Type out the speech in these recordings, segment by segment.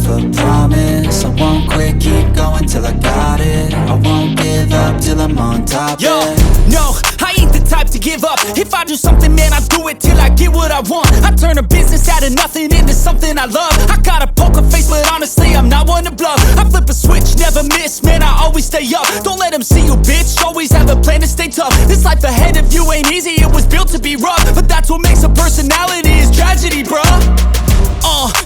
a promise. I won't quit, keep going till I got it. I won't give up till I'm on top. Yo, yeah. no, I ain't the type to give up. If I do something, man, I do it till I get what I want. I turn a business out of nothing into something I love. I got a poker face, but honestly, I'm not one to bluff. I flip a switch, never miss, man, I always stay up. Don't let them see you, bitch, always have a plan to stay tough. This life ahead of you ain't easy, it was built to be rough. But that's what makes a personality, is tragedy, bruh.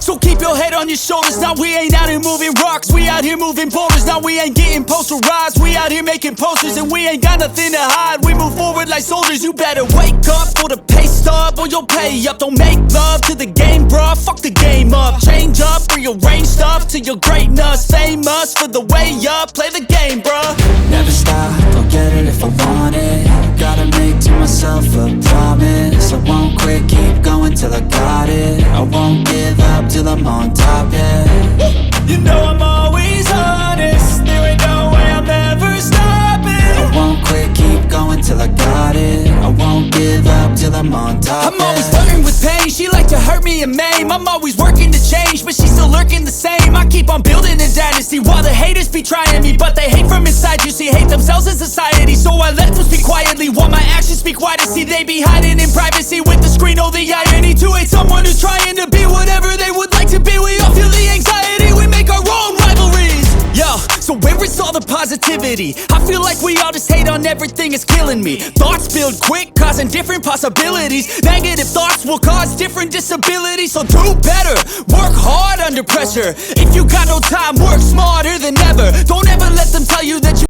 So keep your head on your shoulders. Now we ain't out here moving rocks, we out here moving boulders. Now we ain't getting posterized, we out here making posters. And we ain't got nothing to hide, we move forward like soldiers. You better wake up for the pay stub, or you'll pay up. Don't make love to the game, bruh, fuck the game up. Change up, rearrange stuff to your greatness. Famous for the way up, play the game, bruh. Never stop, I'll get it if I want it. Gotta make to myself a promise. I won't quit, keep going till I got it. I won't give up till I'm on top, yeah. You know I'm always honest, there ain't no way I'm ever stopping. I won't quit, keep going till I got it. I won't give up till I'm on top, I'm always flirting with pain, she like to hurt me and maim. I'm always working to change, but she's still lurking the same. I keep on building a dynasty while the haters be trying me. But they hate from inside, you see, hate themselves in society. So I let them speak quietly while my actions speak wider. See, they be hiding in privacy with the screen, oh the irony. To hate someone who's trying to be whatever they would like to be. We all feel the anxiety, we make our own rivalries. Yo, so where is all the positivity? I feel like we all just hate on everything, it's killing me. Thoughts build quick, causing different possibilities. Negative thoughts will cause different disabilities. So do better, work hard under pressure. If you got no time, work smarter than ever. Don't ever let them tell you that you